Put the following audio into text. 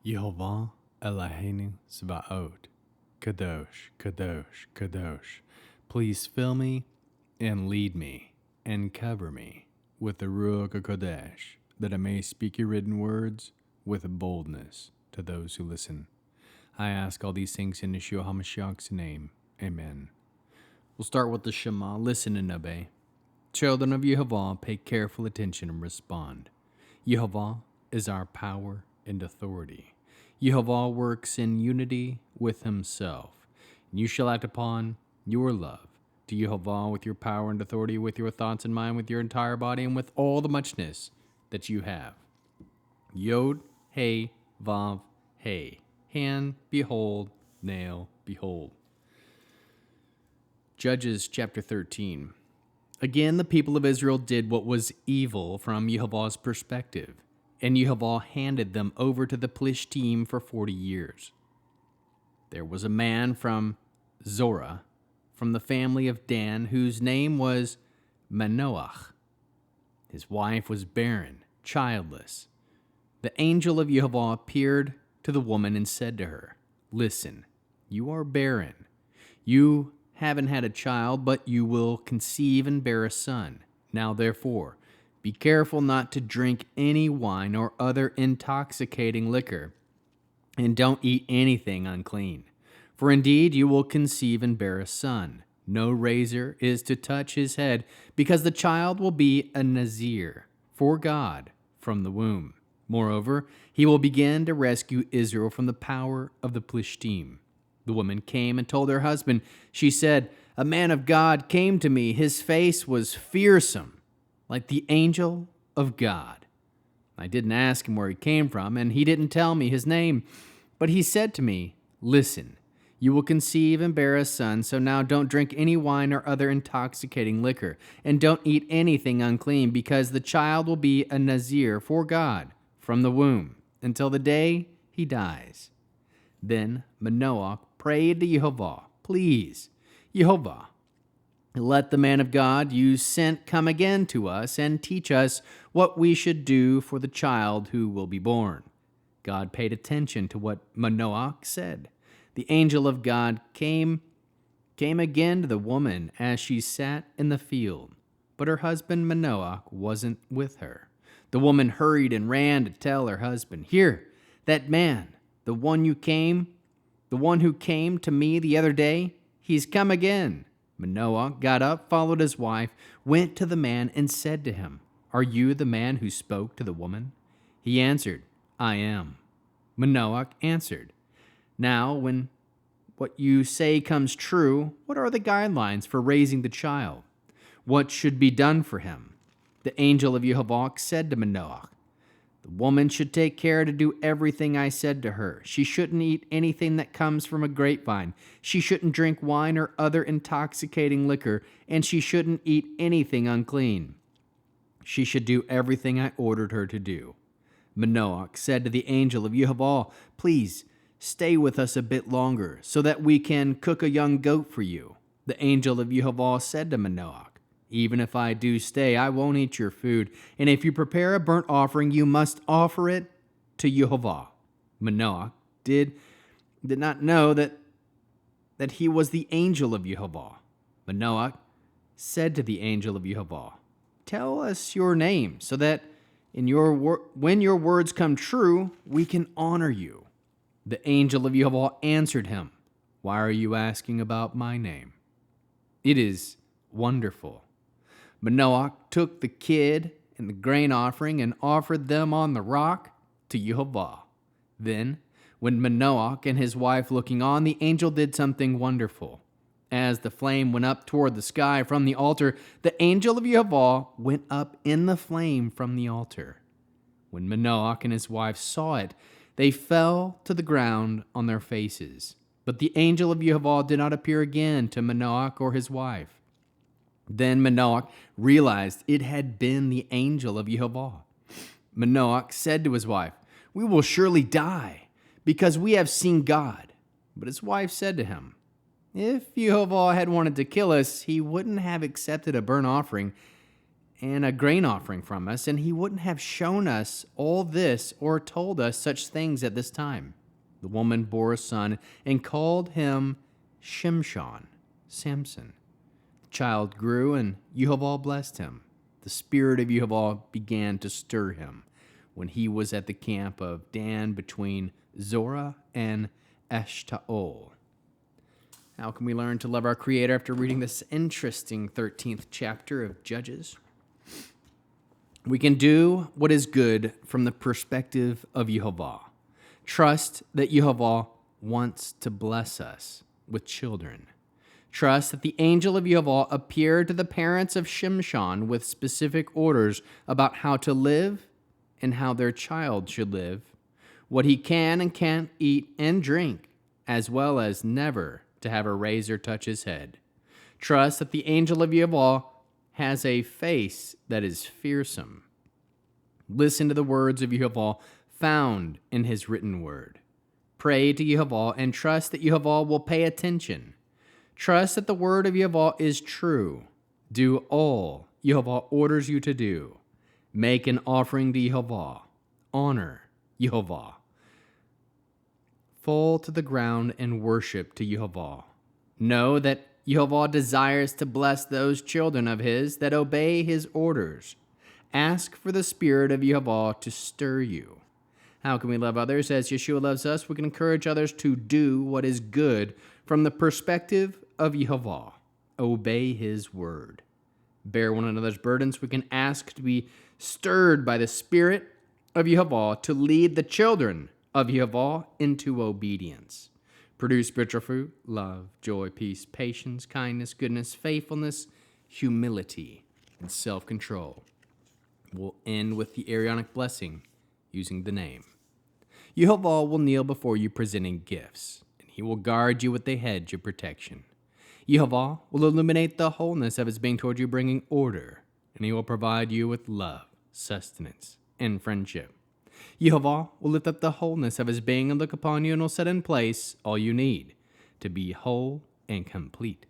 Yehova Eloheinu Sebaot, Kadosh, Kadosh, Kadosh. Please fill me and lead me and cover me with the Ruach HaKodesh, that I may speak your written words with boldness to those who listen. I ask all these things in Yeshua HaMashiach's name. Amen. We'll start with the Shema. Listen and obey. Children of Yehova, pay careful attention and respond. Yehova is our power and authority. Yehova works in unity with himself. And you shall act upon your love to Yehova with your power and authority, with your thoughts in mind, with your entire body, and with all the muchness that you have. Yod, Hey, Vav, Hey. Hand, behold, nail, behold. Judges chapter 13. Again, the people of Israel did what was evil from Yehovah's perspective, and Yehovah handed them over to the Plishtim for 40 years. There was a man from Zorah, from the family of Dan, whose name was Manoach. His wife was barren, childless. The angel of Yehovah appeared to the woman and said to her, "Listen, you are barren. You haven't had a child, but you will conceive and bear a son. Now, therefore, be careful not to drink any wine or other intoxicating liquor, and don't eat anything unclean. For indeed you will conceive and bear a son. No razor is to touch his head, because the child will be a Nazir for God from the womb. Moreover, he will begin to rescue Israel from the power of the Plishtim." The woman came and told her husband. She said, "A man of God came to me. His face was fearsome, like the angel of God. I didn't ask him where he came from, and he didn't tell me his name. But he said to me, 'Listen, you will conceive and bear a son, so now don't drink any wine or other intoxicating liquor, and don't eat anything unclean, because the child will be a Nazir for God from the womb until the day he dies.' Then Manoach prayed to Yehovah, 'Please, Yehovah, let the man of God you sent come again to us and teach us what we should do for the child who will be born.' God paid attention to what Manoach said. The angel of God came again to the woman as she sat in the field, but her husband Manoach wasn't with her. The woman hurried and ran to tell her husband, 'Here, that man, the one who came to me the other day, he's come again.' Manoach got up, followed his wife, went to the man, and said to him, 'Are you the man who spoke to the woman?' He answered, 'I am.' Manoach answered, 'Now, when what you say comes true, what are the guidelines for raising the child? What should be done for him?' The angel of Yehovah said to Manoach, 'The woman should take care to do everything I said to her. She shouldn't eat anything that comes from a grapevine. She shouldn't drink wine or other intoxicating liquor, and she shouldn't eat anything unclean. She should do everything I ordered her to do.' Manoach said to the angel of Yehovah, 'Please stay with us a bit longer, so that we can cook a young goat for you.' The angel of Yehovah said to Manoach, 'Even if I do stay, I won't eat your food, and if you prepare a burnt offering, you must offer it to Yehovah.' Manoach did not know that he was the angel of Yehovah. Manoach said to the angel of Yehovah, 'Tell us your name, so that when your words come true, we can honor you.' The angel of Yehovah answered him, 'Why are you asking about my name? It is wonderful.' Manoach took the kid and the grain offering and offered them on the rock to Yehovah. Then, when Manoach and his wife looking on, the angel did something wonderful. As the flame went up toward the sky from the altar, the angel of Yehovah went up in the flame from the altar. When Manoach and his wife saw it, they fell to the ground on their faces. But the angel of Yehovah did not appear again to Manoach or his wife. Then Manoach realized it had been the angel of Yehovah. Manoach said to his wife, 'We will surely die, because we have seen God.' But his wife said to him, 'If Yehovah had wanted to kill us, he wouldn't have accepted a burnt offering and a grain offering from us, and he wouldn't have shown us all this or told us such things at this time. The woman bore a son and called him Shimshon, Samson. The child grew, and Yehova blessed him. The spirit of Yehova began to stir him when he was at the camp of Dan between Zorah and Eshtaol. How can we learn to love our Creator after reading this interesting 13th chapter of Judges? We can do what is good from the perspective of Yehova. Trust that Yehova wants to bless us with children. Trust that the angel of Yehova appeared to the parents of Shimshon with specific orders about how to live and how their child should live, what he can and can't eat and drink, as well as never to have a razor touch his head. Trust that the angel of Yehova has a face that is fearsome. Listen to the words of Yehova found in his written word. Pray to Yehova and trust that Yehova will pay attention. Trust that the word of Yehova is true. Do all Yehova orders you to do. Make an offering to Yehova. Honor Yehova. Fall to the ground and worship to Yehova. Know that Yehova desires to bless those children of his that obey his orders. Ask for the spirit of Yehova to stir you. How can we love others as Yeshua loves us? We can encourage others to do what is good from the perspective of Yehova. Obey his word. Bear one another's burdens. We can ask to be stirred by the spirit of Yehova to lead the children of Yehova into obedience. Produce spiritual fruit, love, joy, peace, patience, kindness, goodness, faithfulness, humility, and self-control. We'll end with the Aaronic blessing using the name. Yehova will kneel before you presenting gifts, and he will guard you with a hedge of protection. Yehova will illuminate the wholeness of his being toward you, bringing order, and he will provide you with love, sustenance, and friendship. Yehova will lift up the wholeness of his being and look upon you and will set in place all you need to be whole and complete.